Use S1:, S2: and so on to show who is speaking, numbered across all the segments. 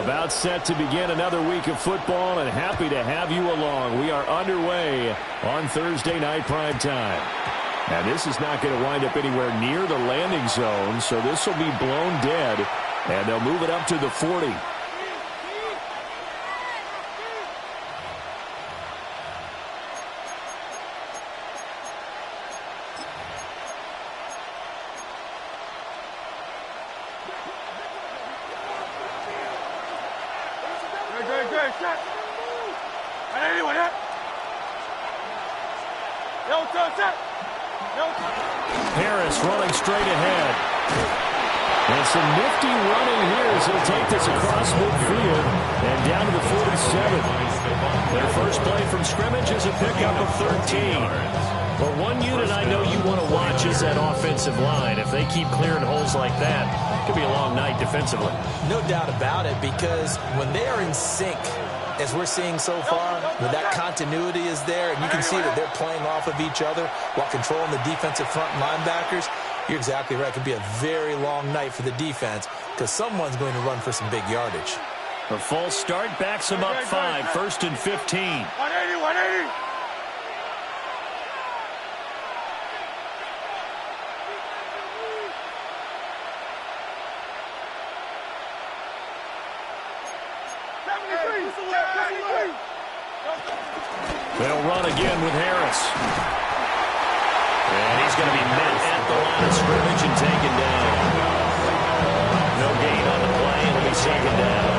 S1: About set to begin another week of football, and happy to have you along. We are underway on Thursday night prime time. And this is not going to wind up anywhere near the landing zone, so this will be blown dead, and they'll move it up to the 40.
S2: Harris running straight ahead. And some nifty running here as he'll take this across midfield and down to the 47. Their first play from scrimmage is a pickup of 13. But one unit I know you want to watch is that offensive line. If they keep clearing holes like that, it could be a long night defensively.
S3: No doubt about it, because when they are in sync, as we're seeing so far, when that continuity is there, and you can see that they're playing off of each other while controlling the defensive front linebackers, you're exactly right. It could be a very long night for the defense because someone's going to run for some big yardage.
S2: A false start backs them up 5, first and 15.
S4: 180.
S2: They'll run again with Harris. And he's going to be met at the line of scrimmage and taken down. No gain on the play. It'll be second down.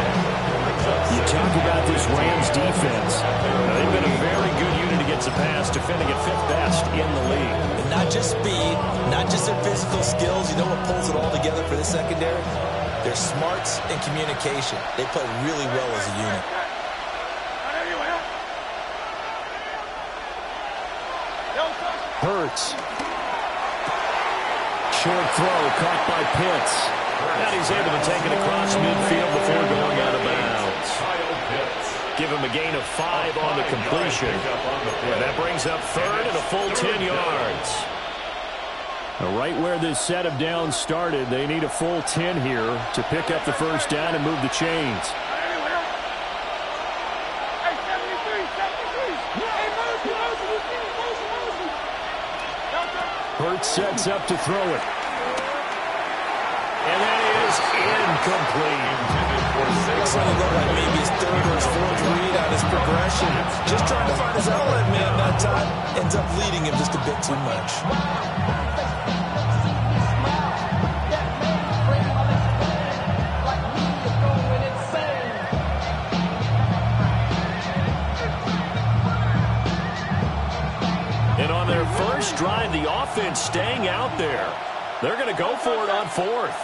S1: You talk about this Rams defense.
S2: They've been a very good unit against the pass, defending at 5th best in the league.
S3: And not just speed, not just their physical skills. You know what pulls it all together for this secondary? Their smarts and communication. They play really well as a unit.
S1: Hurts. Short throw caught by Pitts.
S2: And he's able to take it across midfield before going out of bounds. Give him a gain of 5 on the completion. And that brings up 3rd and a full 10 yards.
S1: Right where this set of downs started, they need a full 10 here to pick up the first down and move the chains. Hurts sets up to throw it.
S2: And that is incomplete.
S3: It's going to look like maybe his 3rd or his 4th read on his progression. Just trying to find his outlet man that time. Ends up leading him just a bit too much.
S2: And on their first drive, the offense staying out there. They're going to go for it on 4th.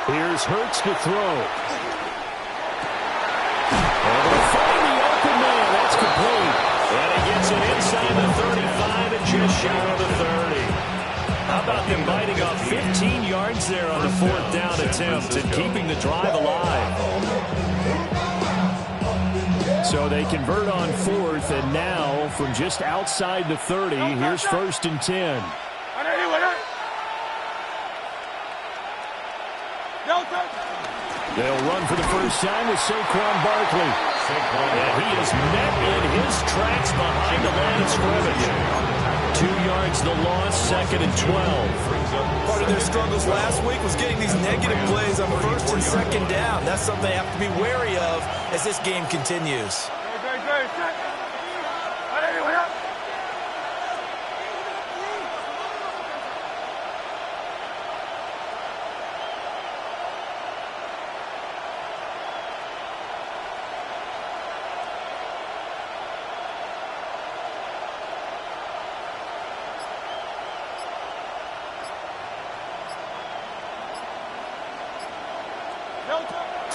S1: Here's Hurts to throw. And they'll find the open man. That's complete.
S2: And he gets it inside the 35 and just short of the 30. How about them biting off 15 yards there on the 4th down attempt and keeping the drive alive?
S1: So they convert on 4th, and now from just outside the 30, here's 1st and 10. They'll run for the first time with Saquon Barkley.
S2: And he is met in his tracks behind the line of scrimmage. 2 yards the loss, 2nd and 12.
S3: Part of their struggles last week was getting these negative plays on 1st and 2nd down. That's something they have to be wary of as this game continues.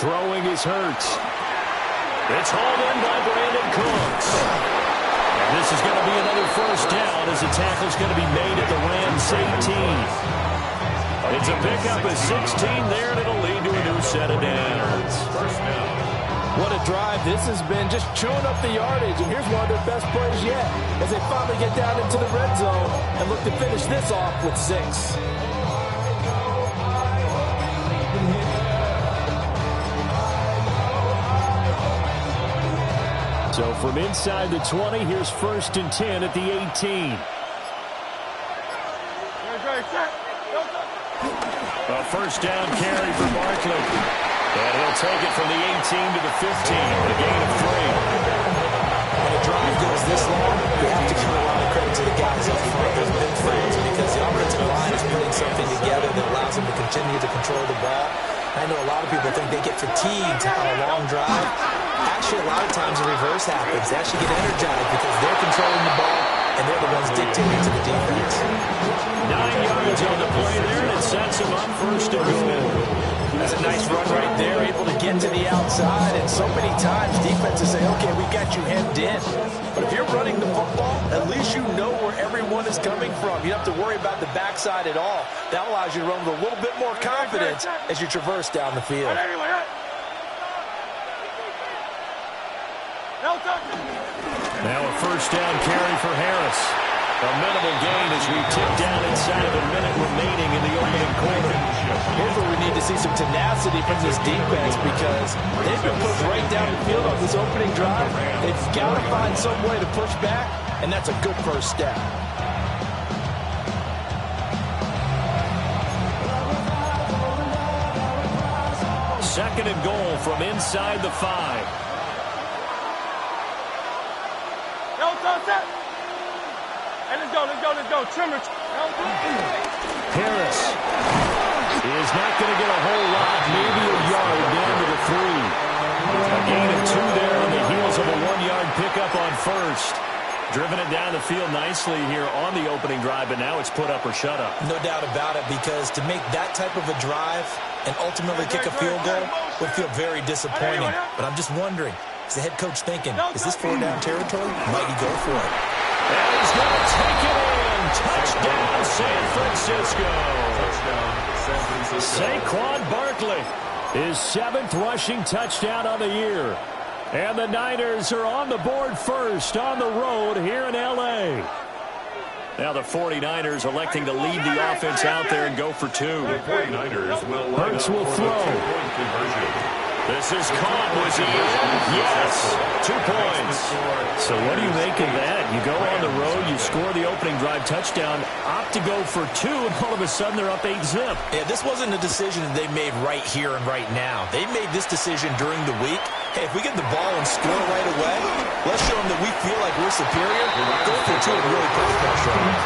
S1: Throwing is Hurts.
S2: It's hauled in by Brandon Cooks. And this is going to be another first down as the tackle's going to be made at the Rams 18. It's a pickup of 16 there, and it'll lead to a new set of downs.
S3: What a drive this has been, just chewing up the yardage. And here's one of their best plays yet as they finally get down into the red zone and look to finish this off with 6.
S1: So from inside the 20, here's 1st and 10 at the 18. A first down carry for Barkley. And he'll take it from the 18 to the 15, a gain of 3.
S3: When a drive goes this long, you have to give a lot of credit to the guys up front, those big friends, because the offensive line is putting something together that allows them to continue to control the ball. I know a lot of people think they get fatigued on a long drive. Actually, a lot of times the reverse happens. They actually get energized because they're controlling the ball, and they're the ones dictating to the defense.
S1: 9 yards on the play there, and it sets them up 1st and goal.
S3: That's a nice run right there, able to get to the outside, and so many times defenses say, okay, we got you hemmed in. But if you're running the football, at least you know where everyone is coming from. You don't have to worry about the backside at all. That allows you to run with a little bit more confidence as you traverse down the field.
S1: Now a first down carry for Harris. A minimal gain as we tip down inside of a minute remaining in the opening quarter.
S3: Here's where we need to see some tenacity from this defense because they've been pushed right down the field on this opening drive. They've got to find some way to push back, and that's a good first step.
S1: Second and goal from inside the 5.
S2: Hey, let's go. Trimmer.
S1: Harris is not going to get a whole lot, maybe a yard down to the 3. A gain of 2 there on the heels of a 1-yard pickup on first. Driven it down the field nicely here on the opening drive, but now it's put up or shut up.
S3: No doubt about it, because to make that type of a drive and ultimately kick a field goal would feel very disappointing. But I'm just wondering, is the head coach thinking, is this 4-down territory? Might he go for it?
S1: And he's going to take it in. Touchdown, San Francisco. Saquon Barkley, his 7th rushing touchdown on the year. And the Niners are on the board first on the road here in L.A. Now the 49ers electing to lead the offense out there and go for 2. Hurts will throw. This is caught. Was he in? Yes. 2 points. So what do you make of that? You go on the road, you score the opening drive touchdown, opt to go for 2, and all of a sudden they're up 8-zip.
S3: Yeah, this wasn't a decision that they made right here and right now. They made this decision during the week. Hey, if we get the ball and score right away, let's show them that we feel like we're superior. Go for 2 and really put the pressure on them.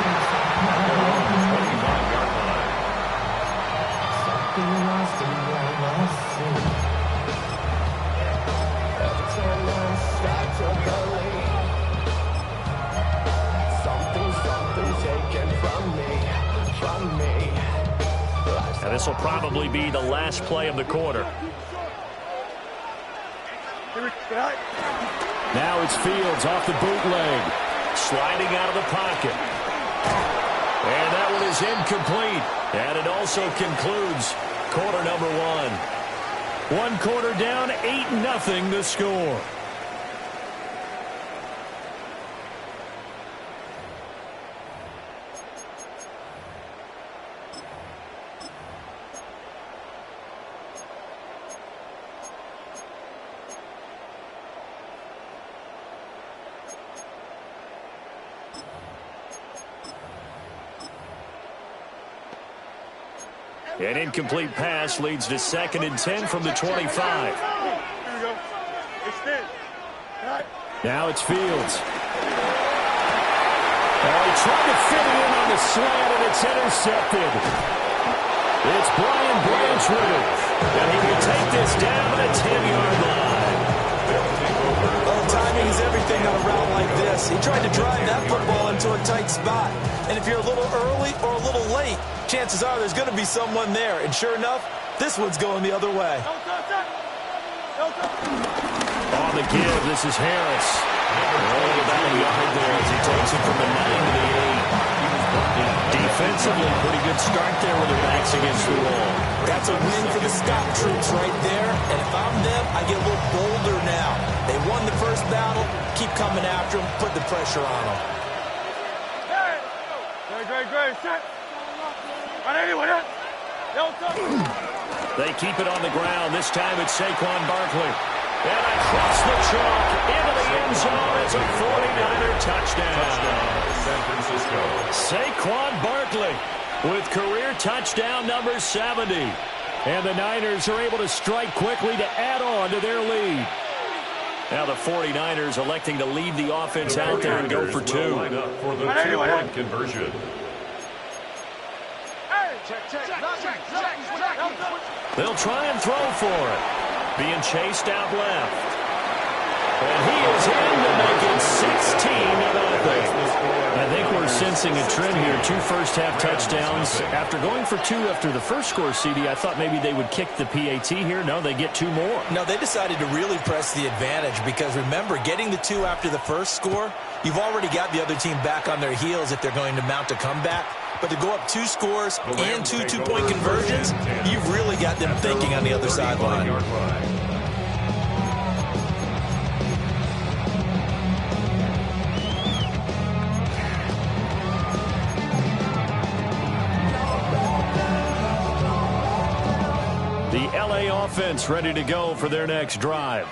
S1: Now this will probably be the last play of the quarter. Now it's Fields off the bootleg, sliding out of the pocket. And that one is incomplete. And it also concludes quarter number 1. 1 quarter down, 8-0 the score. An incomplete pass leads to 2nd and 10 from the 25. Now it's Fields. He tried to fit it in on the slant, and it's intercepted. It's Brian Branch with it. And he will take this down at the 10-yard line.
S3: Well, timing is everything on a route like this. He tried to drive that football into a tight spot. And if you're a little early or a little late, chances are there's going to be someone there. And sure enough, this one's going the other way.
S1: On the give, this is Harris. Only about a yard there as he takes it from the 9 to the 8. Defensively, pretty good start there with their backs against the wall.
S3: That's a win for the Scott troops right there. And if I'm them, I get a little bolder now. They won the first battle. Keep coming after them. Put the pressure on them.
S1: They keep it on the ground. This time it's Saquon Barkley.
S2: And across the chalk into the end zone. It's a 49er touchdown.
S4: San Francisco.
S2: Saquon Barkley with career touchdown number 70. And the Niners are able to strike quickly to add on to their lead. Now the 49ers electing to lead the offense out there and go for two.
S4: Line up for the two-point conversion.
S2: They'll try and throw for it. Being chased out left. And he is in to make it 16-0. I think we're sensing a trend here. 2 first-half touchdowns. After going for 2 after the first score, CD, I thought maybe they would kick the PAT here. No, they get 2 more.
S3: No, they decided to really press the advantage because, remember, getting the 2 after the first score, you've already got the other team back on their heels if they're going to mount a comeback. But to go up 2 scores and 2 two-point conversions, you've really got them thinking on the other sideline.
S2: The LA offense ready to go for their next drive.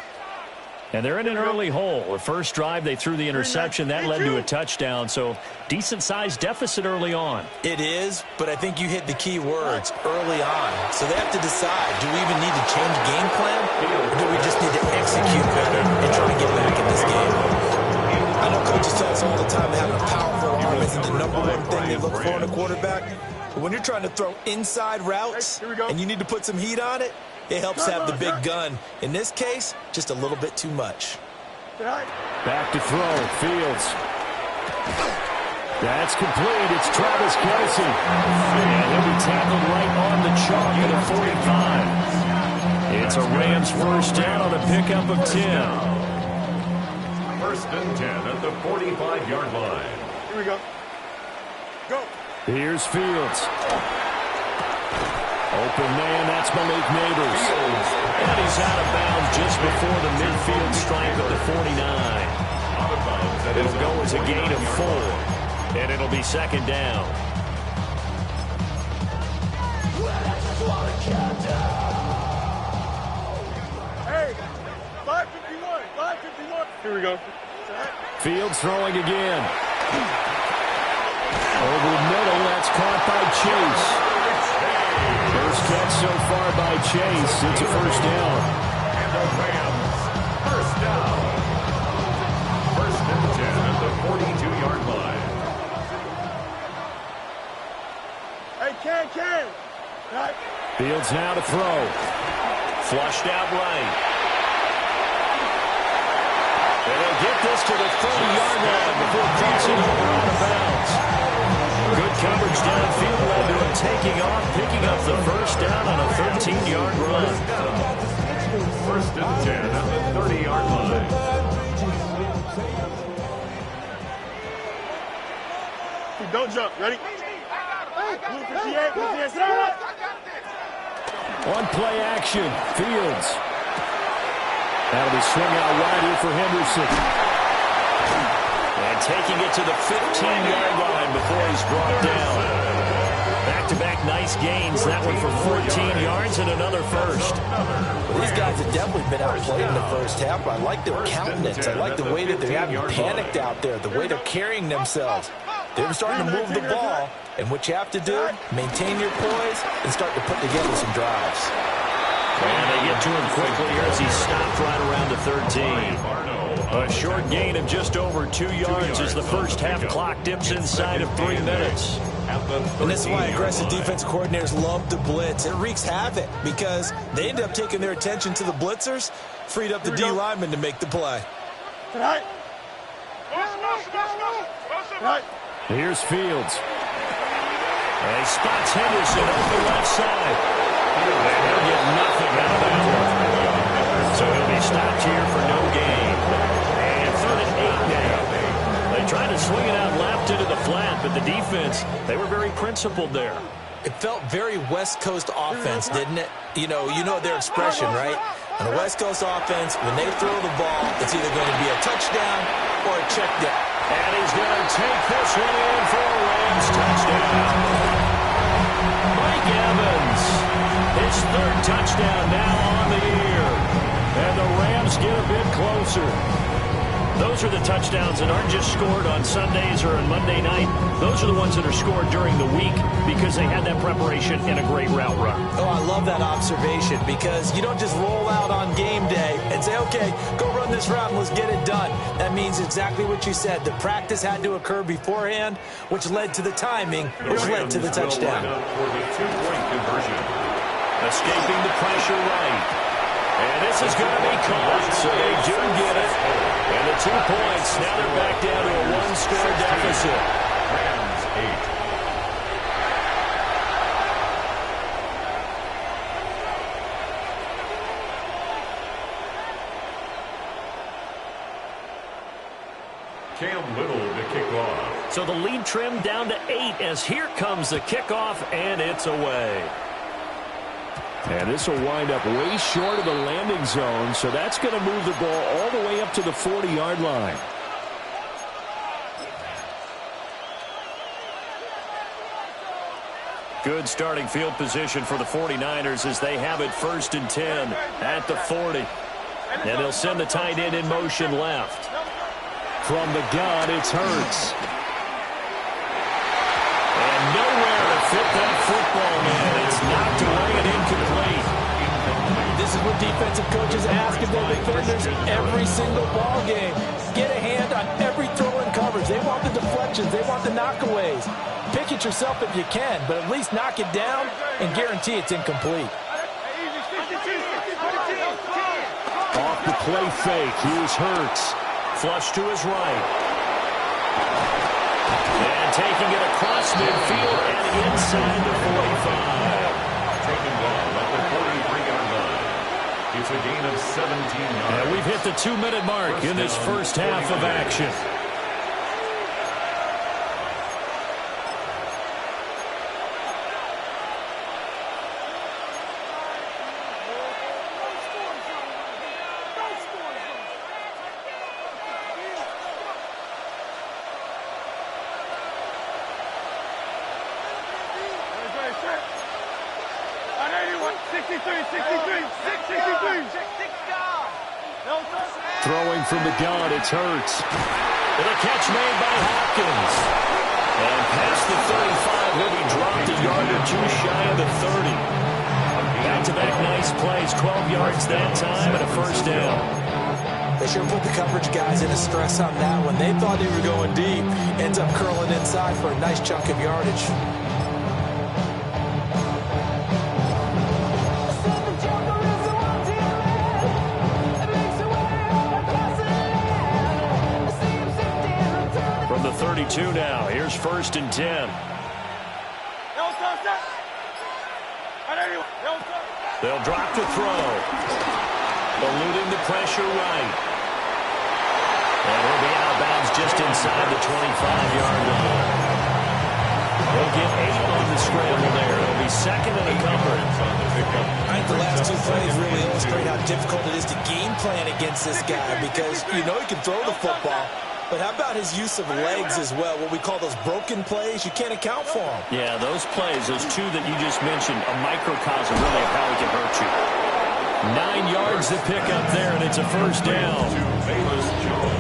S2: And they're in an early hole. The first drive, they threw the interception. That led to a touchdown, so decent-sized deficit early on.
S3: It is, but I think you hit the key words, early on. So they have to decide, do we even need to change game plan, or do we just need to execute better and try to get back in this game? I know coaches tell us all the time that having a powerful arm isn't the number one thing they look for in a quarterback. But when you're trying to throw inside routes and you need to put some heat on it, it helps have the big gun. In this case, just a little bit too much.
S2: Back to throw. Fields. That's complete. It's Travis Kelce. And he'll be tackled right on the chalk at a 45. It's a Rams first down on a pickup of 10.
S4: First and 10 at the 45-yard line.
S5: Here we go. Go.
S2: Here's Fields. Open man, that's Malik Neighbors. And he's out of bounds just before the midfield stripe at the 49. It'll go as a gain of 4. And it'll be second down.
S5: Hey, 551, 551. Here we go.
S2: Fields throwing again. Over the middle, that's caught by Chase. First catch so far by Chase. It's a first down.
S4: And the Rams, first down. First and 10 at the 42-yard line.
S5: Hey, Ken. Right.
S2: Fields now to throw. Flushed out right. And they'll get this to the 30-yard line before crossing over out of bounds. Good coverage downfield led to him taking off, picking up the first down on a 13-yard run.
S4: First and 10 at the 30-yard line.
S5: Don't jump. Ready?
S2: On play action, Fields. That'll be swung out wide here for Henderson. And taking it to the 15-yard line before he's brought down. Back-to-back nice gains. That one for 14 yards and another first.
S3: These guys have definitely been outplayed in the first half, but I like their countenance. I like the way that they're having panicked out there, the way they're carrying themselves. They're starting to move the ball, and what you have to do, maintain your poise and start to put together some drives.
S2: And they get to him quickly here as he stopped right around the 13. A short gain of just over 2 yards as the first half clock dips inside of 3 minutes.
S3: And this is why aggressive defense coordinators love to blitz. It wreaks havoc because they end up taking their attention to the blitzers, freed up the D lineman to make the play.
S5: Right. Right.
S2: Here's Fields. And he spots Henderson open left side. And he'll get nothing out of that one. So he'll be stopped here for no gain. And 3rd and 8 now. They tried to swing it out left into the flat, but the defense, they were very principled there.
S3: It felt very West Coast offense, didn't it? You know their expression, right? On the West Coast offense, when they throw the ball, it's either going to be a touchdown or a check down.
S2: And he's going to take this one in for a Rams touchdown. Mike Evans, his 3rd touchdown now on the year. And the Rams games get a bit closer. Those are the touchdowns that aren't just scored on Sundays or on Monday night. Those are the ones that are scored during the week because they had that preparation and a great route run.
S3: Oh, I love that observation because you don't just roll out on game day and say, okay, go run this route and let's get it done. That means exactly what you said. The practice had to occur beforehand, which led to the timing, which led to the touchdown.
S4: For the two-point conversion.
S2: Escaping the pressure right. And this is going to be caught, so they do get it. And the 2 points, now they're back down to a one-score deficit.
S4: Rams 8. Cam Little to kick off.
S2: So the lead trimmed down to 8 as here comes the kickoff, and it's away.
S1: And this will wind up way short of the landing zone, so that's going to move the ball all the way up to the 40-yard line.
S2: Good starting field position for the 49ers as they have it 1st and 10 at the 40. And they'll send the tight end in motion left.
S1: From the gun, it's Hurts.
S2: And nowhere to fit that football, man. It's knocked away and incomplete.
S3: This is what defensive coaches ask of their defenders every single ball game. Get a hand on every throw in coverage. They want the deflections. They want the knockaways. Pick it yourself if you can, but at least knock it down and guarantee it's incomplete.
S1: Off the play fake, here's Hurts.
S2: Flush to his right. And taking it across midfield and inside the 45.
S4: Taking ball at the 43-yard line. It's a gain of 17 yards.
S2: And we've hit the 2-minute mark in this first half of action.
S1: Throwing from the gun, it's Hurts.
S2: And a catch made by Hopkins. And past the 35, he'll be dropped a yard or two shy of the 30. Back-to-back nice plays, 12 yards that time and a first down.
S3: They sure put the coverage guys in a stress on that one. They thought they were going deep. Ends up curling inside for a nice chunk of yardage.
S2: From the 32 now, here's 1st and 10. They'll drop to throw. Eluding the pressure right. And he'll be out of bounds just inside the 25-yard line. They'll get 8 on the scramble there. It'll be 2nd and a couple.
S3: I think the last 2 plays really illustrate how difficult it is to game plan against this guy because you know he can throw the football. But how about his use of legs as well, what we call those broken plays? You can't account for them.
S2: Yeah, those plays, those 2 that you just mentioned, a microcosm really of how he can hurt you. 9 yards to pick up there, and it's a first down.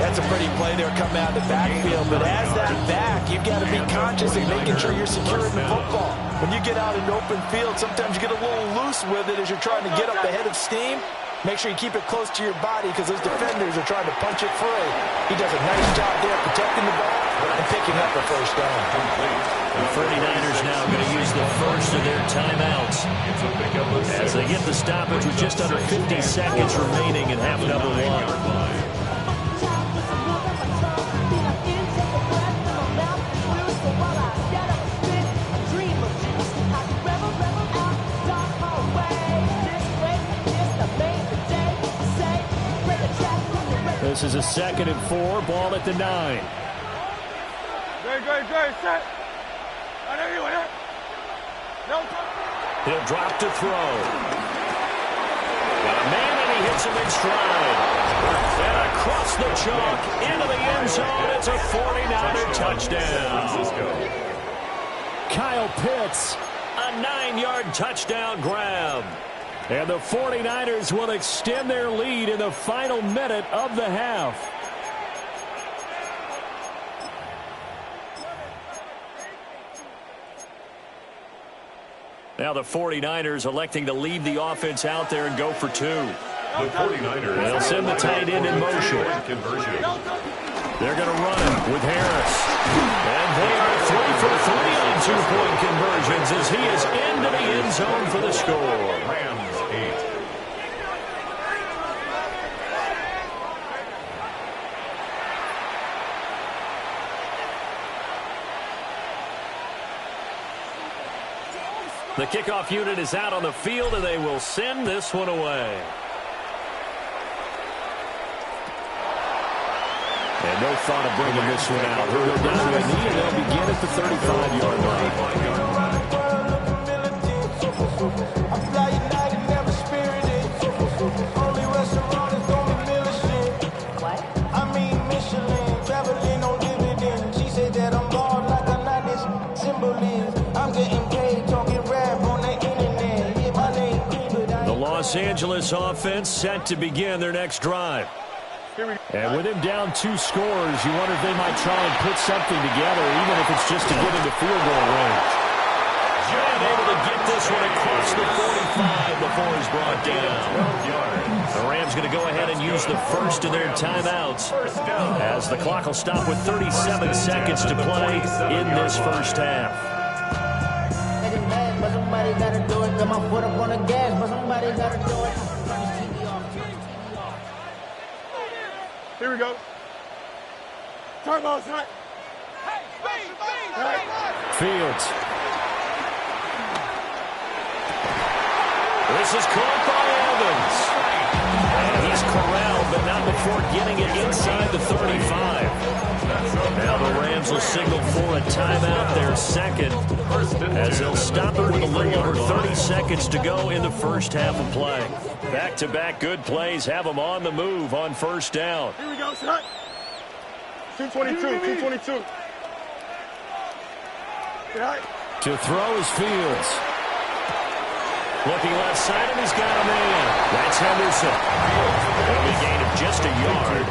S3: That's a pretty play there coming out of the backfield. But as that back, you've got to be conscious of making sure you're securing the football. When you get out in open field, sometimes you get a little loose with it as you're trying to get up the head of steam. Make sure you keep it close to your body because those defenders are trying to punch it free. He does a nice job there protecting the ball and picking up the first down.
S2: The 49ers now going to use the first of their timeouts as they get the stoppage with just under 50 seconds remaining in half number 1. This is a 2nd and 4, ball at the 9.
S5: Great, set.
S2: He'll drop to throw. Got a man and he hits him in stride. And across the chalk, into the end zone, it's a 49er touchdown.
S1: Kyle Pitts.
S2: A 9-yard touchdown grab.
S1: And the 49ers will extend their lead in the final minute of the half. Now the 49ers electing to leave the offense out there and go for two.
S4: The 49ers.
S1: They'll send the tight end in motion. They're going to run it with Harris. And they are 3 for 3 on two-point conversions as he is into the end zone for the score.
S4: Rams 8.
S1: The kickoff unit is out on the field, and they will send this one away. And no thought of bringing this one out. He'll go down to a knee, and they'll begin at the 35-yard line. Los Angeles offense set to begin their next drive. And with him down 2 scores, you wonder if they might try and put something together, even if it's just to get into field goal range. And able to get this one across the 45 before he's brought down. The Rams going to go ahead and use the first of their timeouts as the clock will stop with 37 seconds to play in this first half.
S6: But somebody gotta do it. Got my foot up on the gas, but somebody gotta do it.
S5: Here we go. Turbo's hot.
S1: Fields. This is caught by Evans. And he's corralled, but not before getting it inside the 35. Now the Rams will signal for a timeout, their second, as they'll stop it with a little over 30 seconds to go in the first half of play. Back-to-back good plays have them on the move on first down.
S5: Here we go, son. 222.
S1: To throw is Fields. Looking left side, and he's got a man. That's Henderson. A gain of just a yard,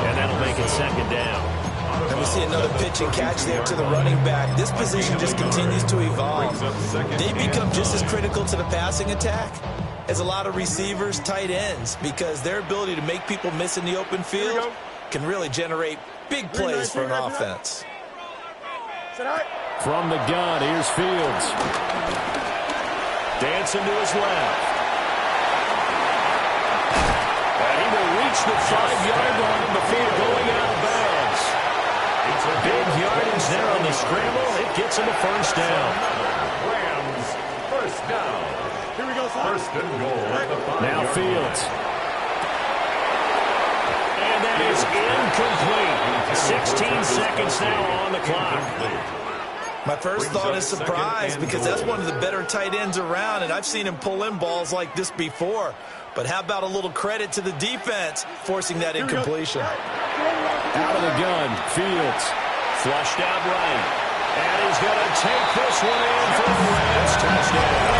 S1: and that'll make it second down.
S3: And we see another pitch and catch there to the running back. This position just continues to evolve. They become just as critical to the passing attack as a lot of receivers, tight ends, because their ability to make people miss in the open field can really generate big plays for an offense.
S1: From the gun, here's Fields. Dancing to his left. And he will reach the 5-yard line before going out of bounds. Big yardage there on the scramble. It gets him a first down.
S4: Rams, first down.
S5: Here we go, son.
S4: First and goal at the 5-yard line.
S1: Now Fields. And that is incomplete. 16 seconds now on the clock.
S3: My first thought is surprise, because that's one of the better tight ends around, and I've seen him pull in balls like this before. But how about a little credit to the defense forcing that incompletion?
S1: Out of the gun, Fields. Flushed out right. And he's going to take this one in for the Rams touchdown.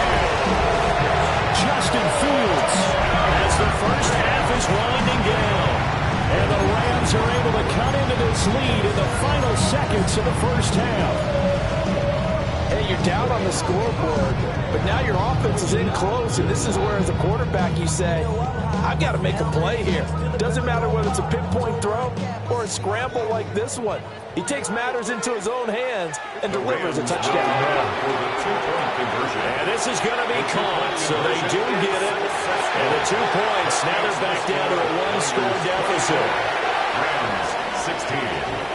S1: Justin Fields as the first half is winding down. And the Rams are able to cut into this lead in the final seconds of the first half.
S7: Hey, you're down on the scoreboard, but now your offense is in close, and this is where, as a quarterback, you say, I've got to make a play here. Doesn't matter whether it's a pinpoint throw or a scramble like this one. He takes matters into his own hands and delivers a touchdown.
S1: And this is going to be caught, so they do get it. And the 2 points, now they're back down to a 1-score deficit.
S4: Rams 16.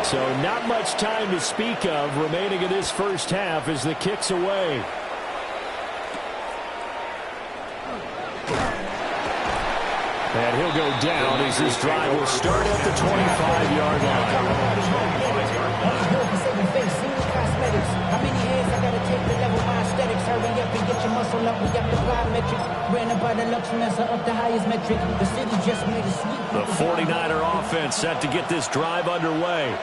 S1: So not much time to speak of remaining in this first half as the kick's away. And he'll go down as this drive will start at the 25-yard line.
S6: How many hands I gotta take to level my aesthetics? Hurry up and get your muscle up. We got the plyometrics. Ran up by the Luxemessa up the highest metric. The city just made a sleep.
S1: The 49er offense set to get this drive underway.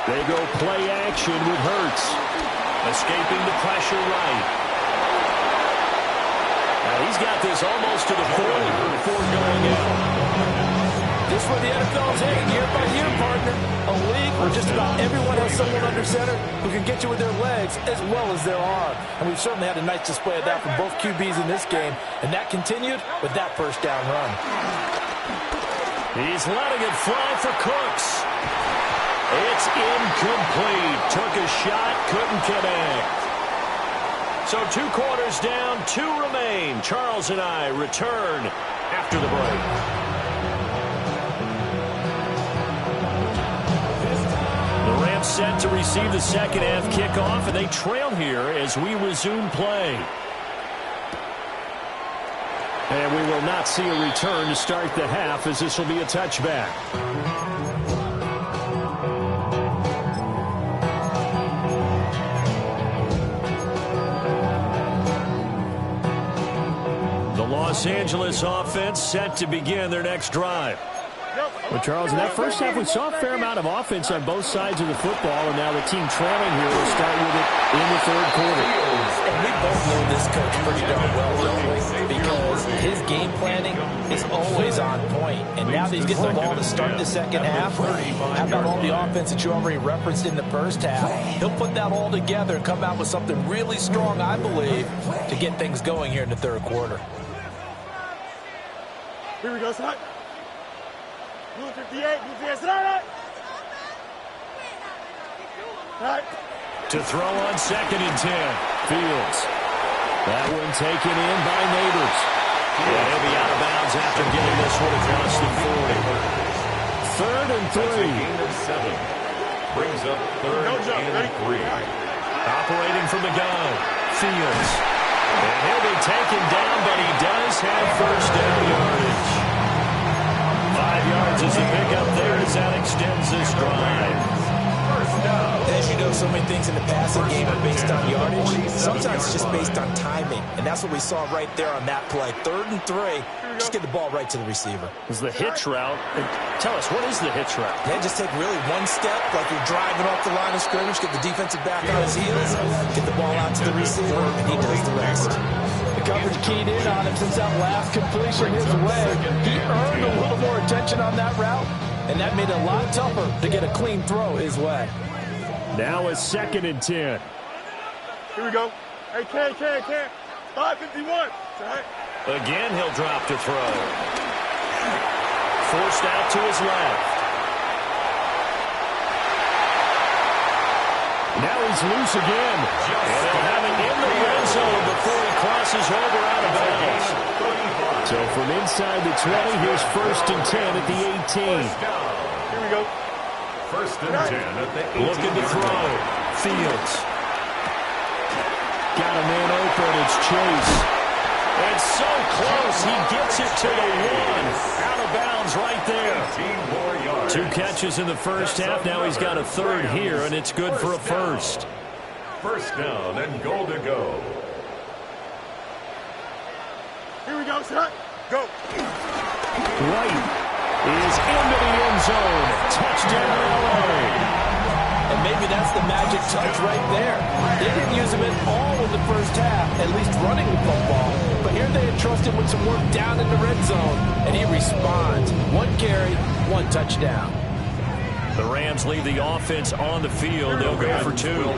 S1: They go play action with Hurts. Escaping the pressure right. Now he's got this almost to the 40 before going out.
S7: This is where the NFL is heading year by year, partner. A league where just about everyone has someone under center who can get you with their legs as well as their arm. And we've certainly had a nice display of that from both QBs in this game. And that continued with that first down run.
S1: He's letting it fly for Cooks. It's incomplete. Took a shot, couldn't connect. So 2 quarters down, 2 remain. Charles and I return after the break. The Rams set to receive the second half kickoff, and they trail here as we resume play. And we will not see a return to start the half, as this will be a touchback. The Los Angeles offense set to begin their next drive. Well, Charles, in that first half, we saw a fair amount of offense on both sides of the football, and now the team trailing here will start with it in the third quarter.
S3: And we both know this coach pretty darn well, don't we? Because his game planning is always on point. And now that he's getting the ball to start the second half, how about all the offense that you already referenced in the first half? He'll put that all together and come out with something really strong, I believe, to get things going here in the third quarter.
S5: Here we go, son. 58, right. Right.
S1: To throw on 2nd and 10. Fields. That one taken in by Neighbors. And he'll be out of bounds after getting this one across the 40. 3rd and 3.
S4: Gain of 7. Brings up 3rd and 3.
S1: Operating from the gun. Fields. And he'll be taken down, but he does have first down yardage. 5 yards is the pickup there as that extends this drive.
S3: As you know, so many things in the passing game are based on yardage. Sometimes it's just based on timing. And that's what we saw right there on that play. 3rd and 3. Just get the ball right to the receiver.
S1: Is the hitch route. Tell us, what is the hitch route?
S3: Yeah, just take really one step, like you're driving off the line of scrimmage, get the defensive back on his heels, get the ball out to the receiver, and he does the rest.
S7: The coverage keyed in on him since that last completion his way. He earned a little more attention on that route, and that made it a lot tougher to get a clean throw his way.
S1: Now a 2nd and 10.
S5: Here we go. Hey, Ken. 551. Right.
S1: Again, he'll drop to throw. Forced out to his left. Now he's loose again. And they'll have it in the red zone before he crosses over out of bounds. So from inside the 20, here's 1st and 10 at the 18.
S5: Here we go.
S4: 1st and 10 at the 18.
S1: Looking to throw. Fields. Got a man open. It's Chase. And so close. He gets it to the 1. Out of bounds right there. 2 catches in the first half. Now he's got a 3rd here, and it's good for a 1st.
S4: 1st down and goal to go.
S5: Here we go, son. Go.
S1: White is into the end zone. Touchdown, LA.
S7: And maybe that's the magic touch right there. They didn't use him at all in the first half, at least running the football. But here they entrusted with some work down in the red zone, and he responds. 1 carry, 1 touchdown.
S1: The Rams leave the offense on the field. They'll go for 2. Buying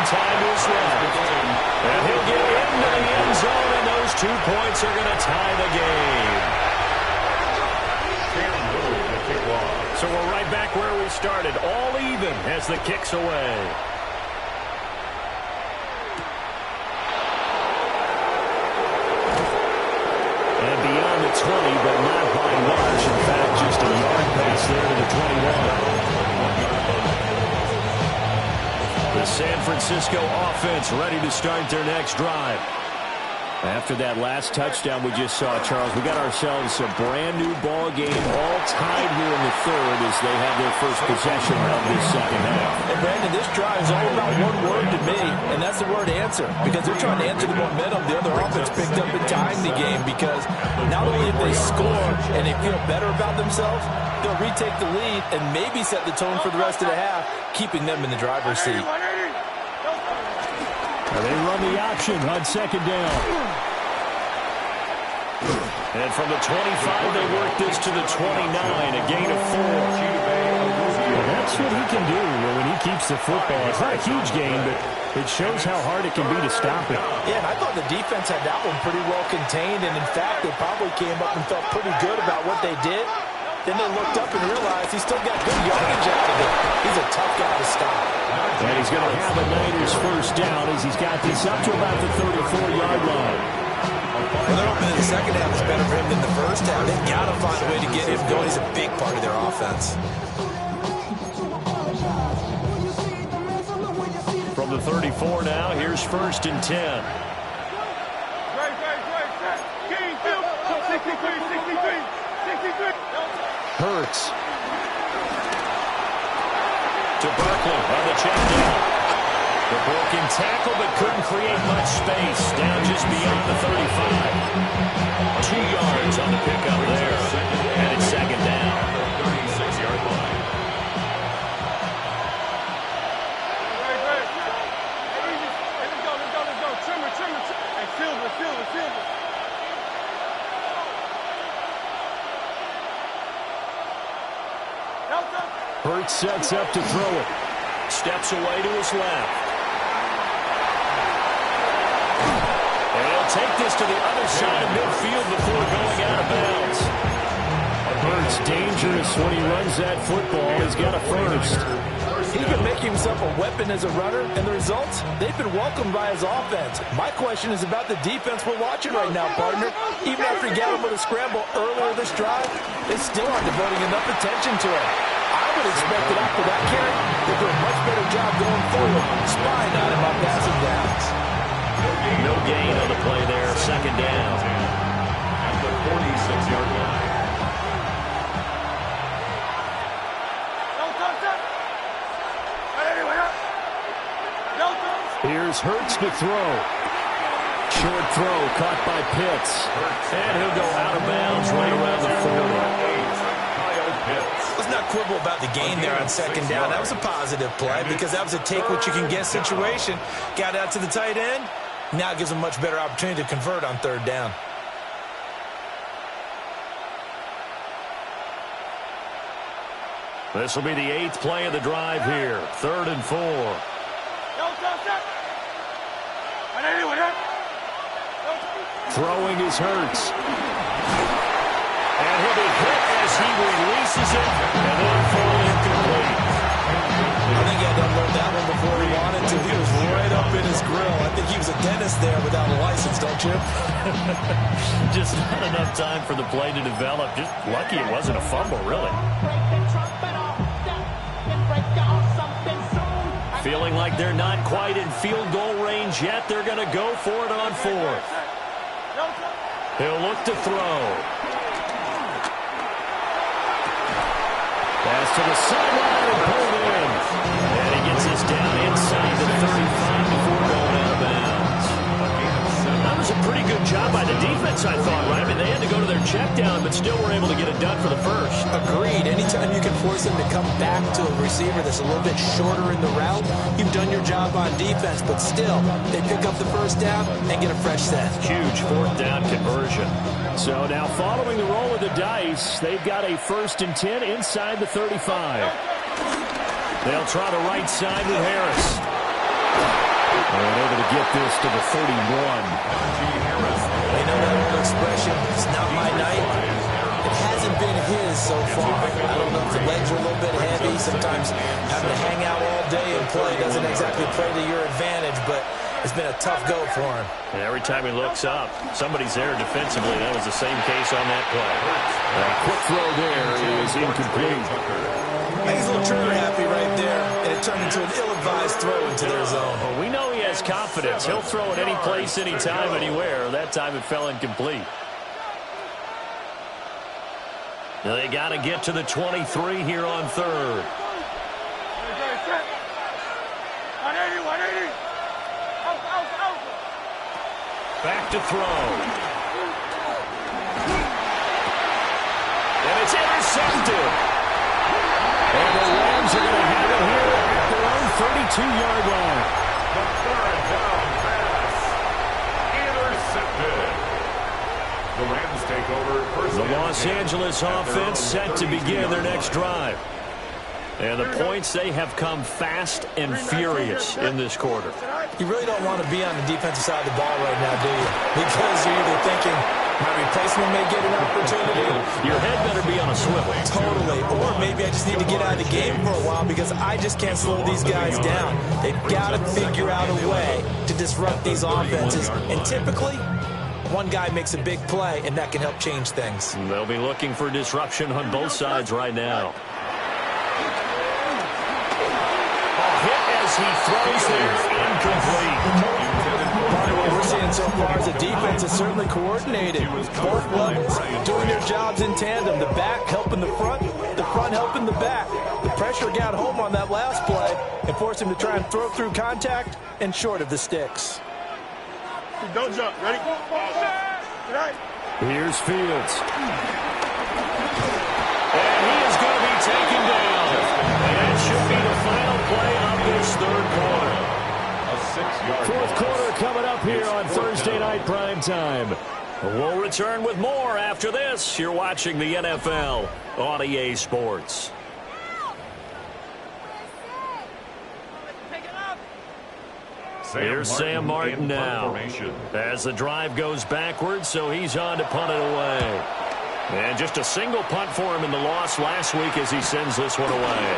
S1: time is left. And he'll get into the end zone, and those 2 points are going to tie the game. So we're right back where we started, all even as the kick's away. And beyond the 20, but not by much. In fact, just a yard pass there to the 21. The San Francisco offense ready to start their next drive. After that last touchdown we just saw, Charles, we got ourselves a brand-new ball game, all tied here in the third as they have their first possession of this second half.
S3: And, Brandon, this drive is all about one word to me, and that's the word answer, because they're trying to answer the momentum the other offense picked up in tying the game, because not only if they score and they feel better about themselves, they'll retake the lead and maybe set the tone for the rest of the half, keeping them in the driver's seat.
S1: They run the option on second down. And from the 25, they work this to the 29, a gain of 4.
S2: Well, that's what he can do when he keeps the football. It's not a huge gain, but it shows how hard it can be to stop it.
S3: Yeah, and I thought the defense had that one pretty well contained, and in fact, they probably came up and felt pretty good about what they did. Then they looked up and realized he still got good yardage out of it. He's a tough guy to stop.
S1: And he's going to have a Niners first down as he's got this up to about the 34-yard line.
S3: Well, they're hoping that the second half is better for him than the first half. They've got to find a way to get him going. He's a big part of their offense.
S1: From the 34 now, here's first and 10. Hurts to Barkley on the check down. The broken tackle, but couldn't create much space. Down just beyond the 35. 2 yards on the pickup there. And it's second down.
S4: 36-yard line.
S5: Let's go. Trimmer. Hey, Silver.
S1: Hurts sets up to throw it. Steps away to his left. And he'll take this to the other side of midfield before going out of bounds. Hurts dangerous when he runs that football. He's got a first.
S3: He can make himself a weapon as a runner, and the results, they've been welcomed by his offense. My question is about the defense we're watching right now, partner. Even after he got him with a scramble earlier this drive, they still aren't devoting enough attention to him. I would expect that after that carry, they'll do a much better job going forward, spying on him on passing downs.
S1: No gain on the play there, second down.
S4: At the 46-yard line.
S1: Here's Hurts to throw. Short throw caught by Pitts. And he'll go out of bounds right around the 40.
S3: Let's not quibble about the gain there on second down. That was a positive play because that was a take-what-you-can-get situation. Got out to the tight end. Now it gives them a much better opportunity to convert on third down.
S1: This will be the 8th play of the drive here. 3rd and 4. Throwing is Hurts. And he'll be hit as he releases it, and then fall incomplete.
S3: I think he had to unload that one before he wanted to. He was right up in his grill. I think he was a dentist there without a license, don't you?
S1: Just not enough time for the play to develop. Just lucky it wasn't a fumble, really. Feeling like they're not quite in field goal range yet. They're going to go for it on 4th. He'll look to throw. Pass to the sideline and pulled in. And he gets this down inside the 35 before going out of bounds. That was a pretty good job by the defense, I thought, right? I mean, they had to go to their check down, but still were able to get it done for the first.
S3: Agreed. Anytime you can force them to come back to a receiver that's a little bit shorter in the route, you've done your job on defense, but still, they pick up the first down and get a fresh set.
S1: Huge 4th down conversion. So now following the roll of the dice, they've got a 1st and 10 inside the 35. They'll try the right side with Harris. And able to get this to the 31.
S3: They know that old expression, it's not my night. It hasn't been his so far. I don't know if the legs are a little bit heavy. Sometimes having to hang out all day and play doesn't exactly play to your advantage, but it's been a tough go for him.
S1: And every time he looks up, somebody's there defensively. That was the same case on that play. A quick throw there is incomplete.
S3: He's a little trigger happy right there, and it turned into an ill-advised throw into their zone.
S1: Well, we know he has
S2: has confidence. He'll throw it any place, anytime, anywhere. That time it fell incomplete. They got to get to the 23 here on third.
S5: 180. Out.
S2: Back to throw. And it's intercepted. And the Rams are going to have it here at their own 32-yard line.
S4: The third down pass. Intercepted. The Rams take over first.
S2: The Los Angeles offense set to begin their next drive. And the points, they have come fast and furious in this quarter.
S3: You really don't want to be on the defensive side of the ball right now, do you? Because you're either thinking, my replacement may get an opportunity.
S2: Your head better be on a swivel.
S3: Totally. Or maybe I just need to get out of the game for a while because I just can't slow these guys down. They've got to figure out a way to disrupt these offenses. And typically, one guy makes a big play, and that can help change things.
S2: They'll be looking for disruption on both sides right now. He throws there, incomplete.
S7: Part of what we're seeing so far is the defense is certainly coordinated. Both levels doing their jobs in tandem. The back helping the front helping the back. The pressure got home on that last play and forced him to try and throw through contact and short of the sticks.
S5: Don't jump. Ready?
S2: Here's Fields. And he is going to be taken down. And that should be the final play of this third quarter. Fourth quarter coming up here on Thursday Night Prime Time. We'll return with more after this. You're watching the NFL on EA Sports. Here's Sam Martin now as the drive goes backwards, so he's on to punt it away. And just a single punt for him in the loss last week as he sends this one away.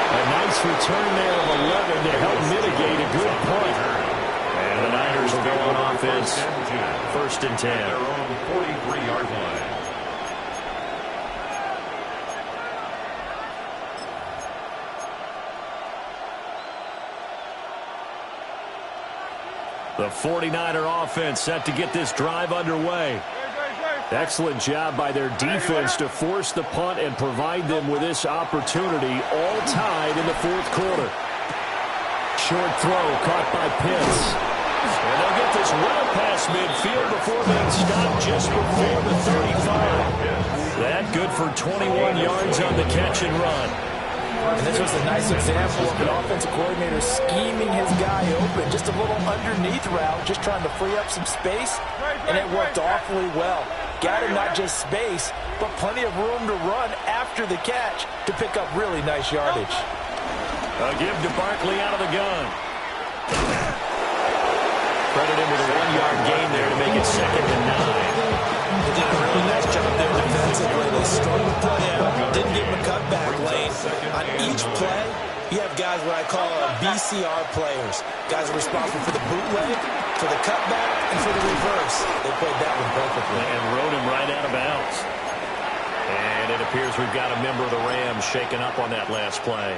S2: A nice return there of 11 to help mitigate a good punt. And the Niners will go on offense, 1st and 10.
S4: Their own 43-yard line.
S2: The 49er offense set to get this drive underway. Excellent job by their defense to force the punt and provide them with this opportunity, all tied in the fourth quarter. Short throw caught by Pitts. And they'll get this well past midfield before being stopped just before the 35. That good for 21 yards on the catch and run.
S7: And this was a nice example of an offensive coordinator scheming his guy open. Just a little underneath route, just trying to free up some space, and it worked awfully well. Got him not just space, but plenty of room to run after the catch to pick up really nice yardage.
S2: A give to Barkley out of the gun. Credit him with a 1-yard gain there to make it 2nd and 9.
S3: They did a really nice job there defensively. They strung the play out, didn't give him a cutback lane. On each play, you have guys what I call BCR players. Guys are responsible for the bootleg, for the cutback, and for the reverse. They played that one perfectly.
S2: And rode him right out of bounds. And it appears we've got a member of the Rams shaken up on that last play.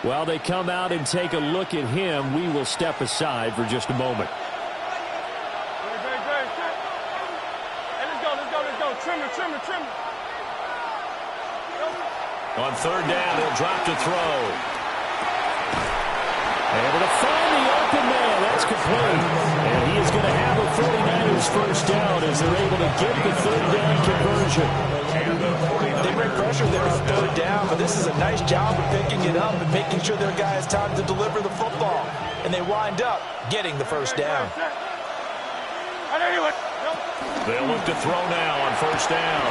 S2: While they come out and take a look at him, we will step aside for just a moment.
S5: Trim.
S2: On 3rd down, he'll drop to throw. Able to find the open man. That's complete. And he is going to have a 49ers first down as they're able to get the 3rd down conversion.
S7: They bring pressure there on 3rd down, but this is a nice job of picking it up and making sure their guy has time to deliver the football. And they wind up getting the first down.
S2: They'll look to throw now on 1st down.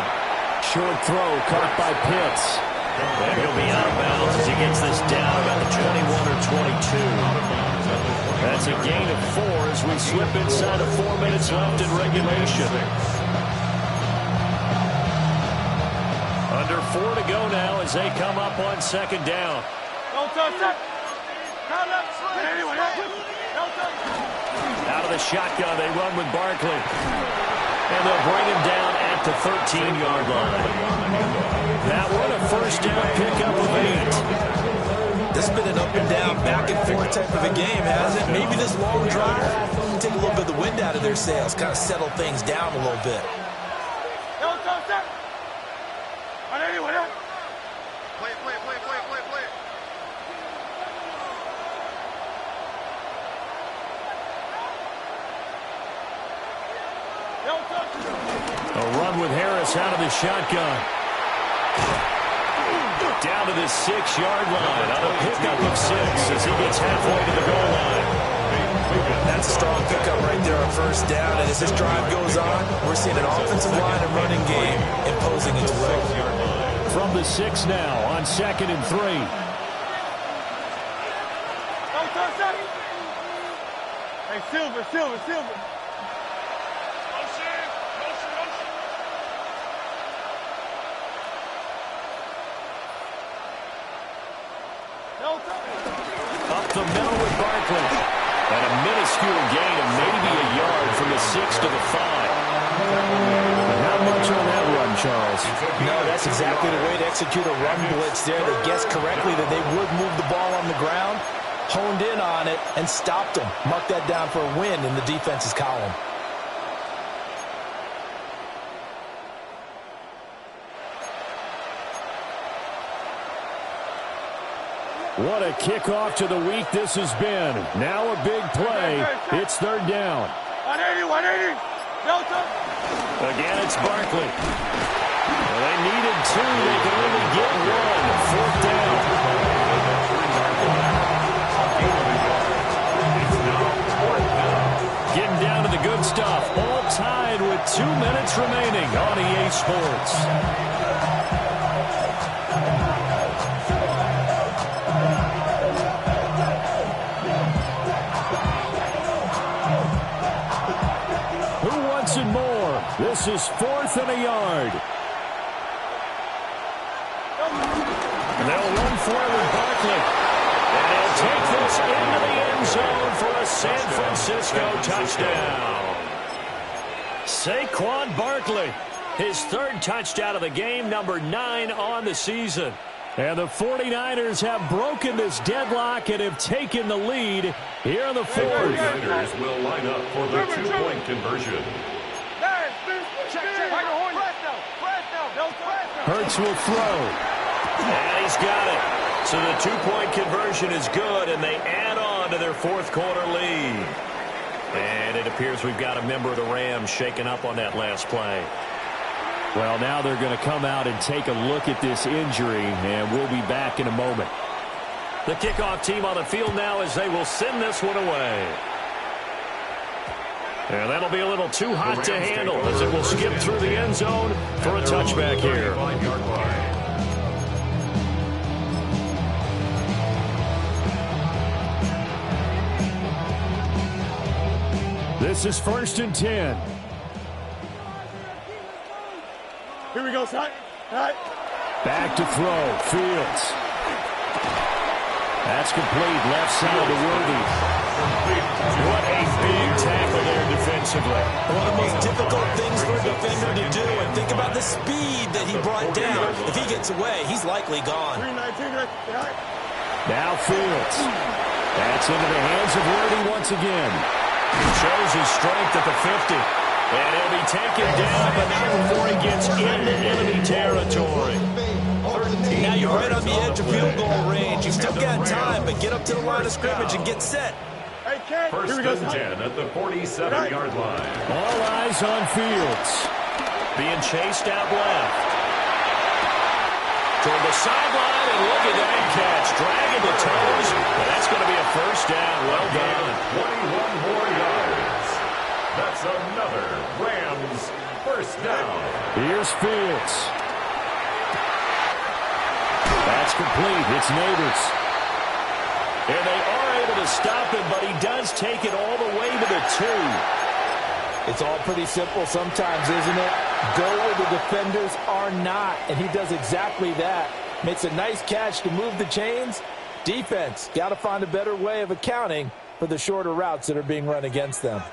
S2: Short throw caught by Pitts. And he'll be out of bounds as he gets this down about the 21 or 22. That's a gain of 4 as we slip inside of 4 minutes left in regulation. Under 4 to go now as they come up on 2nd down.
S5: Don't touch that.
S2: Out of the shotgun, they run with Barkley. And they'll bring him down at the 13-yard line. That one a first down pickup of 8.
S3: This has been an up and down, back and forth type of a game, hasn't it? Maybe this long drive take a little bit of the wind out of their sails, kind of settle things down a little bit.
S1: A run with Harris out of the shotgun. Down to the 6-yard line on a pickup of 6 as he gets halfway to the goal line.
S3: That's a strong pickup right there on first down. And as this drive goes on, we're seeing an offensive line and running game imposing its will.
S1: From the 6 now on 2nd and 3.
S5: Hey, Silver.
S1: Up the middle with Barkley. And a minuscule gain of maybe a yard from the 6 to the 5. Not much on that run, Charles.
S7: No, that's exactly the way to execute a run blitz there. They guessed correctly that they would move the ball on the ground, honed in on it, and stopped them. Mark that down for a win in the defense's column.
S1: What a kickoff to the week this has been. Now a big play. It's 3rd down.
S5: 180. Delta.
S1: Again, it's Barkley. Well, they needed 2. They can only get 1. 4th down. Getting down to the good stuff. All tied with 2 minutes remaining on EA Sports. And more. This is 4th and a yard. And they'll run forward Barkley. And he'll take this into the end zone for a San Francisco touchdown. Saquon Barkley, his 3rd touchdown of the game, number 9 on the season. And the 49ers have broken this deadlock and have taken the lead here in the 4th.
S4: The 49ers will line up for the 2-point conversion.
S1: Hurts will throw. And he's got it. So the 2-point conversion is good, and they add on to their 4th quarter lead. And it appears we've got a member of the Rams shaken up on that last play. Well, now they're going to come out and take a look at this injury, and we'll be back in a moment. The kickoff team on the field now as they will send this one away. And that'll be a little too hot to handle as it will skip through the end zone for a touchback here. This is 1st and 10.
S5: Here we go, son.
S1: Back to throw. Fields. That's complete. Left side to Worthy. What a big tackle there defensively.
S3: One of the most difficult things for a defender to do. And think about the speed that he brought down. If he gets away, he's likely gone.
S1: Now Fields. That's into the hands of Worthy once again. He shows his strength at the 50. And he'll be taken down, but not before he gets into enemy territory.
S3: Now you're right on the edge of field goal range. You've still got time, but get up to the line of scrimmage and get set.
S4: 1st and 10 at the 47-yard line.
S1: All eyes on Fields. Being chased out left. Toward the sideline, and look at that catch. Dragging the toes, but that's going to be a 1st down. Well done.
S4: 21 more yards. That's another Rams 1st down.
S1: Here's Fields. That's complete. It's Neighbors. And they are able to stop him, but he does take it all the way to the 2.
S7: It's all pretty simple sometimes, isn't it? Go where the defenders are not, and he does exactly that. Makes a nice catch to move the chains. Defense, got to find a better way of accounting for the shorter routes that are being run against them.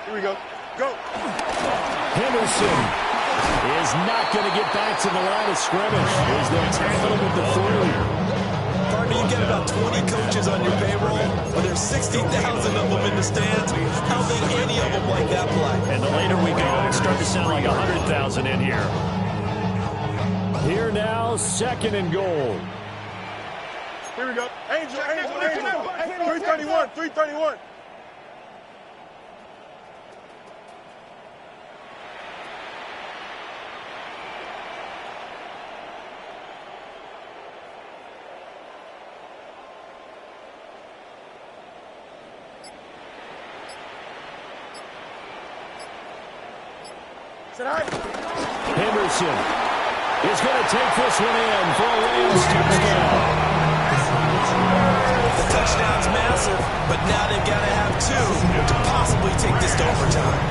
S5: Here we go. Go.
S1: Henderson is not going to get back to the line of scrimmage as they tackle him at the 3.
S3: Partner, you get about 20 coaches on your payroll, but there's 60,000 of them in the stands. I don't think any of them like that play.
S1: And the later we go, it's starting to sound like 100,000 in here. Here now, 2nd and goal.
S5: Here we go. Angel. 331.
S1: Henderson is going to take this one in for a Rams touchdown.
S3: The touchdown's massive, but now they've got to have 2 to possibly take this to overtime.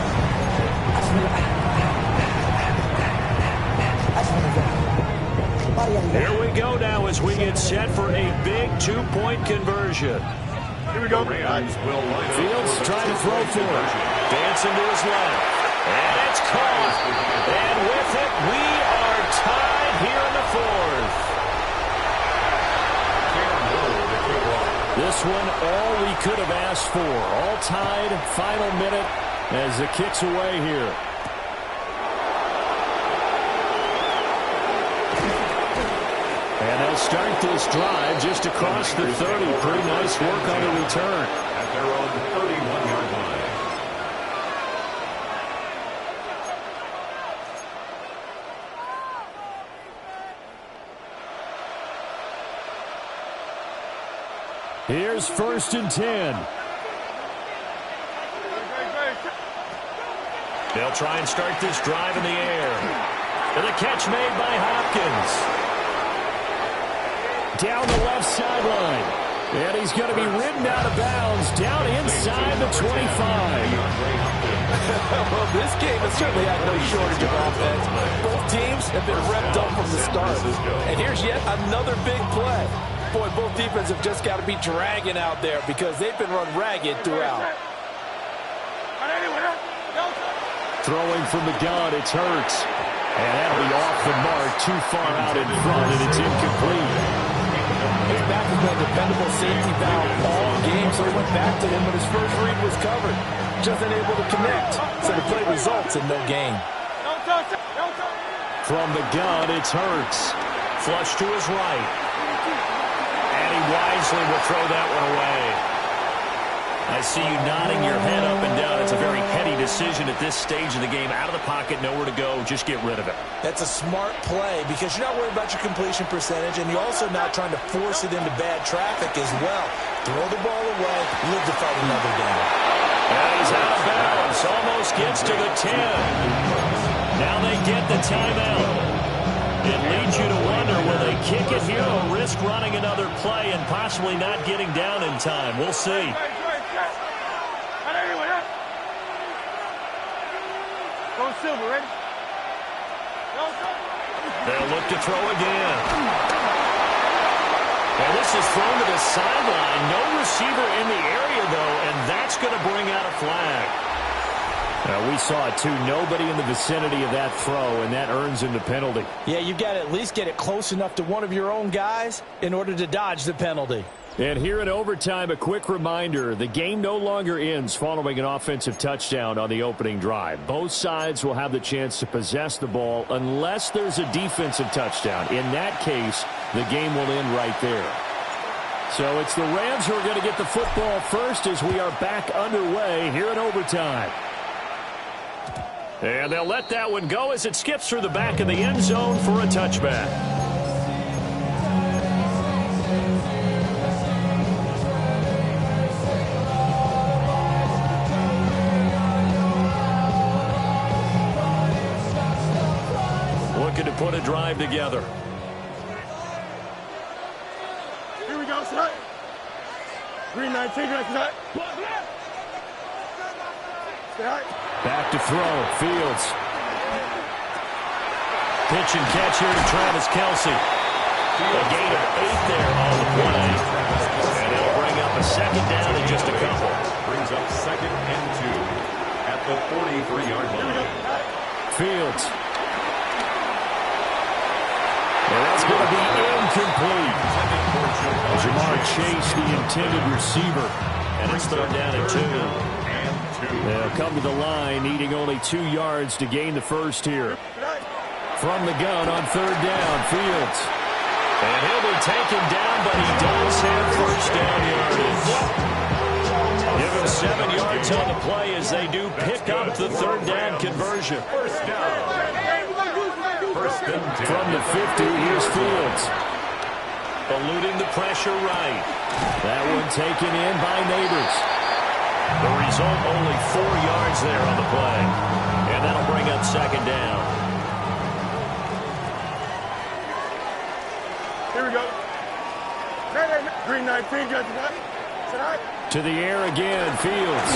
S1: Here we go now as we get set for a big 2-point conversion.
S5: Here we go.
S1: Fields trying to throw for it. Dancing to his left. And it's caught. And with it, we are tied here in the 4th. This one, all we could have asked for. All tied, final minute as the kick's away here. And they'll start this drive just across the 30. Pretty nice work on the return.
S4: At their own 31-yard line.
S1: Here's 1st and 10. They'll try and start this drive in the air. And the catch made by Hopkins. Down the left sideline. And he's going to be ridden out of bounds down inside the 25.
S7: Well, this game has certainly had no shortage of offense. Both teams have been revved up from the start. And here's yet another big play. Boy, both defenses have just got to be dragging out there because they've been run ragged throughout.
S1: Throwing from the gun, it's Hurts. And that'll be off the mark, too far out in front, and it's incomplete.
S7: His back has been a dependable safety valve all game, so he went back to him when his first read was covered. Just unable to connect, so the play results in no gain.
S1: From the gun, it's Hurts. Flush to his right. And he wisely will throw that one away. I see you nodding your head up and down. It's a very heady decision at this stage of the game. Out of the pocket, nowhere to go. Just get rid of it.
S3: That's a smart play because you're not worried about your completion percentage, and you're also not trying to force it into bad traffic as well. Throw the ball away, live to fight another down.
S1: And he's out of bounds. Almost gets to the 10. Now they get the timeout. It leads you to wonder, will they kick it here or risk running another play and possibly not getting down in time? We'll see.
S5: Silver, ready?
S1: They'll look to throw again. And this is thrown to the sideline. No receiver in the area, though, and that's going to bring out a flag. Now, we saw it, too. Nobody in the vicinity of that throw, and that earns him the penalty.
S7: Yeah, you've got to at least get it close enough to one of your own guys in order to dodge the penalty.
S1: And here in overtime, a quick reminder, the game no longer ends following an offensive touchdown on the opening drive. Both sides will have the chance to possess the ball unless there's a defensive touchdown. In that case, the game will end right there. So it's the Rams who are going to get the football first as we are back underway here in overtime. And they'll let that one go as it skips through the back of the end zone for a touchback. Looking to put a drive together.
S5: Here we go, set. Green 19, set.
S1: Back to throw, Fields. Pitch and catch here to Travis Kelce. A gain of 8 there on the play. And they'll bring up a second down in just a couple.
S4: Brings up 2nd and 2 at the 43-yard line.
S1: Fields chase the intended receiver. And it's third down and 2. They'll come to the line, needing only 2 yards to gain the first here. From the gun on third down, Fields. And he'll be taken down, but he does have first down yardage. Give him 7 yards on the play as they do pick up the third down conversion.
S4: First down. First and 10.
S1: From the 50, here's Fields. Eluding the pressure right. That one taken in by Neighbors. The result, only 4 yards there on the play. And that'll bring up second down.
S5: Here we go. Green 19, got tonight.
S1: To the air again, Fields.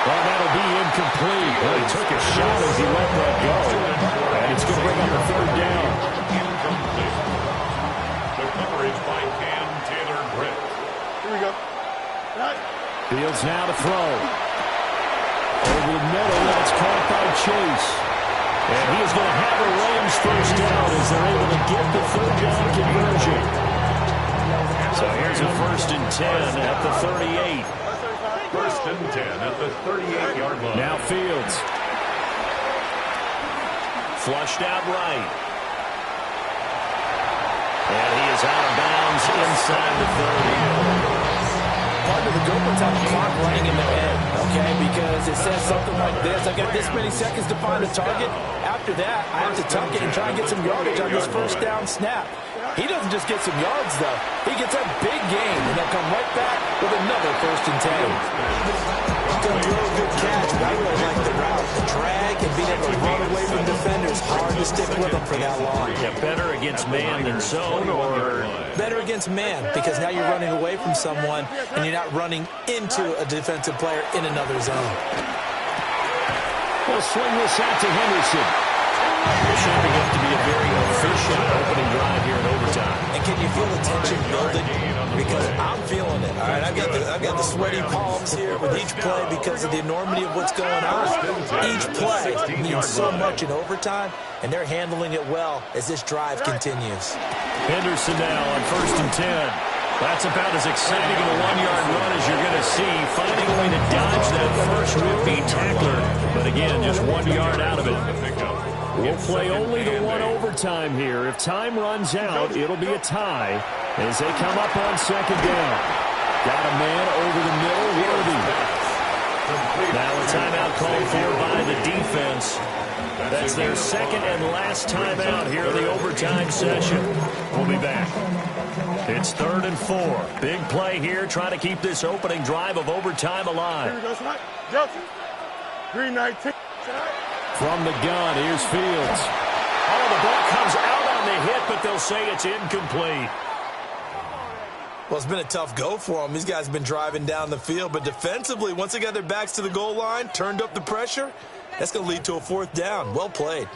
S1: Well, that'll be incomplete. Well, he took a shot as he let that go. And it's going to bring up a third down.
S4: Incomplete. The coverage by Cam Taylor-Britt.
S5: Here we go.
S1: Fields now to throw. Over the middle, and it's caught by Chase. And he is going to have a Rams first down as they're able to get the third down conversion. So here's a first and 10 at the 38.
S4: First and 10 at the 38-yard line.
S1: Now Fields. Flushed out right. And he is out of bounds inside the 30.
S7: Part of the Gophers have the clock running in their head, okay? Because it says something like this. I've got this many seconds to find a target. After that, I have to tuck it and try and get some yardage on this first down snap. He doesn't just get some yards, though. He gets a big gain, and they'll come right back with another first and 10.
S3: Going to throw a good catch, but I really like the route. The drag and being able to run away from defenders. Hard to stick with them for that long.
S1: Yeah, better against man than zone, or
S3: better against man, because now you're running away from someone and you're not running into a defensive player in another zone.
S1: We'll swing this out to Henderson. It's shaping up to be a very efficient opening drive here in overtime.
S3: And can you feel the tension building? Because I'm feeling it. All right, I've got the sweaty palms here with each play because of the enormity of what's going on. Each play means so much in overtime, and they're handling it well as this drive continues.
S1: Henderson now on first and 10. That's about as exciting of a 1-yard run as you're going to see. Finding a way to dodge that first would-be tackler. But again, just 1 yard out of it. We'll play only the one overtime here. If time runs out, it'll be a tie as they come up on second down. Got a man over the middle, Worthy. Now a timeout called for by the defense. That's their second and last timeout here in the overtime session. We'll be back. It's 3rd and 4. Big play here, trying to keep this opening drive of overtime alive.
S5: Here we go, tonight. Delta. Green 19.
S1: From the gun, here's Fields. Oh, the ball comes out on the hit, but they'll say it's incomplete.
S3: Well, it's been a tough go for them. These guys have been driving down the field, but defensively, once they got their backs to the goal line, turned up the pressure, that's going to lead to a 4th down. Well played.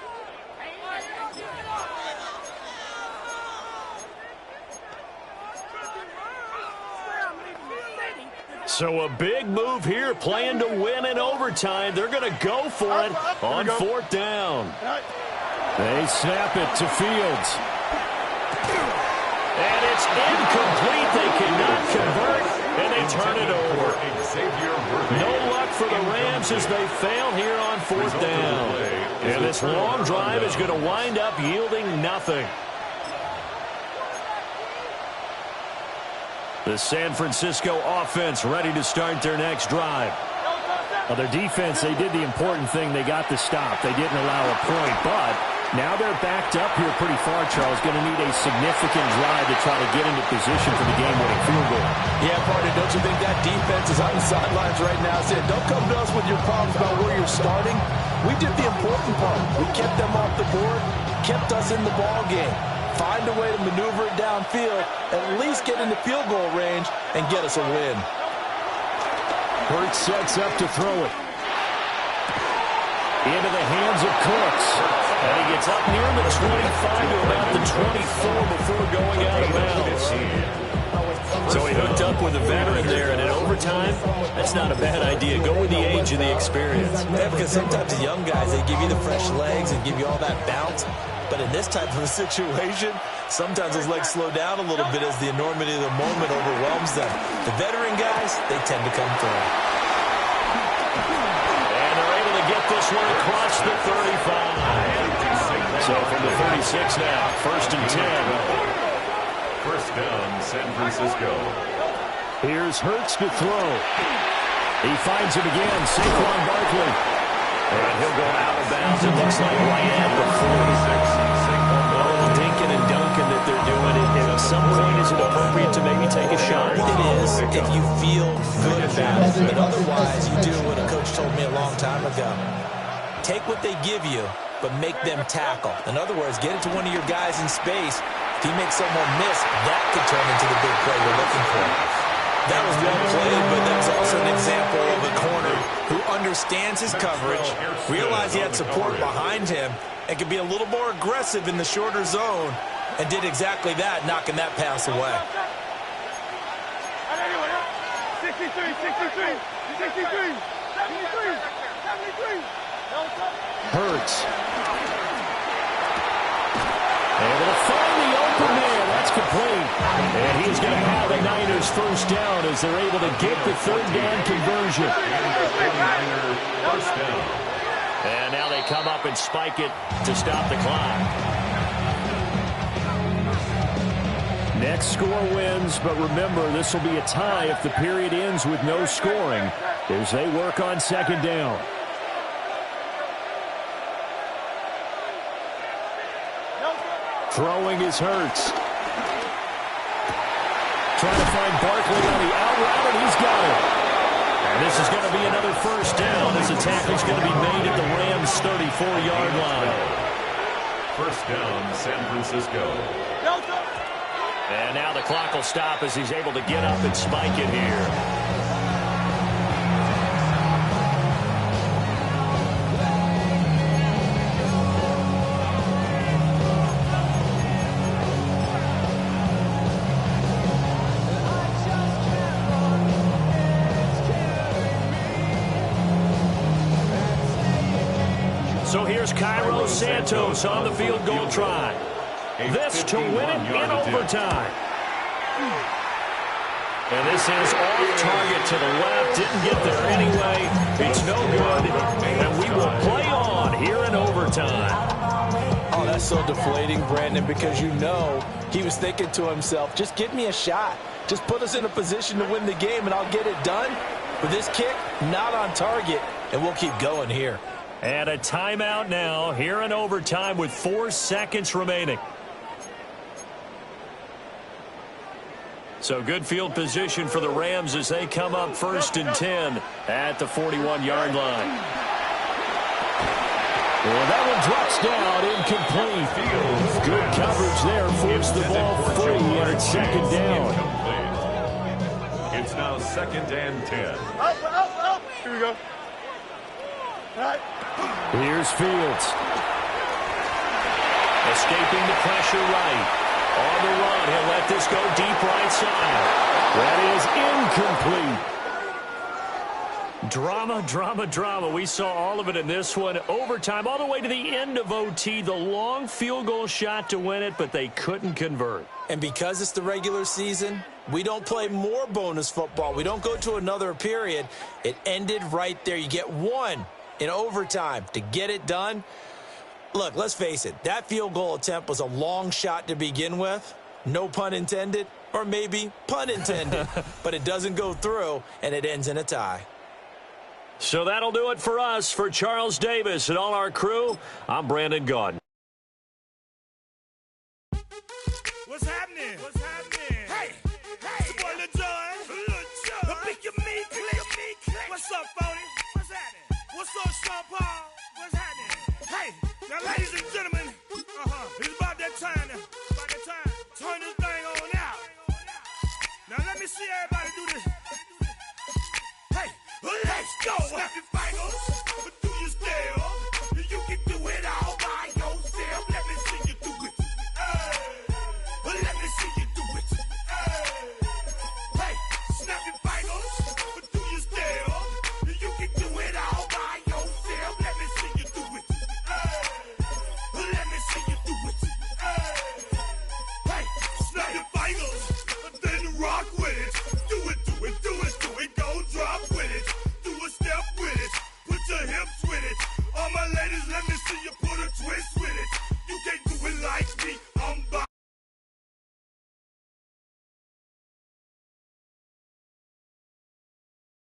S1: So a big move here, playing to win in overtime. They're going to go for it on 4th down. They snap it to Fields. And it's incomplete. They cannot convert, and they turn it over. No luck for the Rams as they fail here on 4th down. And this long drive is going to wind up yielding nothing. The San Francisco offense ready to start their next drive. Well, their defense, they did the important thing. They got the stop. They didn't allow a point, but now they're backed up here pretty far, Charles. Going to need a significant drive to try to get into position for the game-winning field goal.
S7: Yeah, partner, don't you think that defense is on the sidelines right now saying, don't come to us with your problems about where you're starting. We did the important part. We kept them off the board, kept us in the ball game. Find a way to maneuver it downfield, at least get into field goal range, and get us a win.
S1: Hurts sets up to throw it. Into the hands of Cooks. And he gets up near the 25 to about the 24 before going out of bounds. So he hooked up with a veteran there, and in overtime, that's not a bad idea. Go with the age and the experience.
S3: Yeah, because sometimes the young guys, they give you the fresh legs and give you all that bounce. But in this type of a situation, Sometimes those legs slow down a little bit as the enormity of the moment overwhelms them. The veteran guys, they tend to come through.
S2: And they're able to get this one across the 35. So from the 36 now, 1st and 10.
S4: First down, San Francisco.
S2: Here's Hurts to throw. He finds him again, Saquon Barkley. And he'll go out of bounds, it looks like, right at the 46. Well, dinking and dunking that they're doing it. At some point, is it appropriate to maybe take a shot?
S3: It is if you feel good about it. But otherwise, you do what a coach told me a long time ago. Take what they give you, but make them tackle. In other words, get it to one of your guys in space. If he makes someone miss, that could turn into the big play you're looking for. That was well played, but that's also an example of a corner who understands his coverage, realized he had support behind him, and could be a little more aggressive in the shorter zone, and did exactly that, knocking that pass away.
S5: 63, 63, 63, 73, 73.
S2: Hurts. Able to find the open man. That's complete. And he's going to have the Niners first down as they're able to get the 3rd down conversion.
S4: First down.
S2: And now they come up and spike it to stop the clock. Next score wins, but remember, this will be a tie if the period ends with no scoring as they work on 2nd down. Throwing is Hurts. Trying to find Barkley on the out route, and he's got it. And this is going to be another first down as the tackle's going to be made at the Rams' 34-yard line.
S4: First down, San Francisco.
S2: And now the clock will stop as he's able to get up and spike it here. So here's Cairo Santos on the field goal try. This to win it in overtime. And this is off target to the left. Didn't get there anyway. It's no good. And we will play on here in overtime.
S7: Oh, that's so deflating, Brandon, because you know he was thinking to himself, just give me a shot. Just put us in a position to win the game, and I'll get it done. But this kick, not on target, and we'll keep going here.
S2: And a timeout now here in overtime with 4 seconds remaining. So good field position for the Rams as they come up 1st and 10 at the 41-yard line. Well, that one drops down, incomplete. Good coverage there, forced the ball free, and it's 2nd down.
S4: It's now 2nd and 10.
S5: Up. Here we go. All right.
S2: Here's Fields. Escaping the pressure right. On the run, he'll let this go deep right side. That is incomplete. Drama. We saw all of it in this one. Overtime, all the way to the end of OT. The long field goal shot to win it, but they couldn't convert.
S3: And because it's the regular season, we don't play more bonus football. We don't go to another period. It ended right there. You get one in overtime to get it done. Look, let's face it. That field goal attempt was a long shot to begin with. No pun intended, or maybe pun intended. But it doesn't go through, and it ends in a tie.
S2: So that'll do it for us. For Charles Davis and all our crew, I'm Brandon Gaudin.
S8: What's happening? Hey, it's your boy Lil Jon. The pick your me click. What's up, Phony? What's happening? What's up, Sean Paul? What's happening? Hey, now ladies and gentlemen, it's about that time now. Turn this thing on out. Now let me see everybody do this.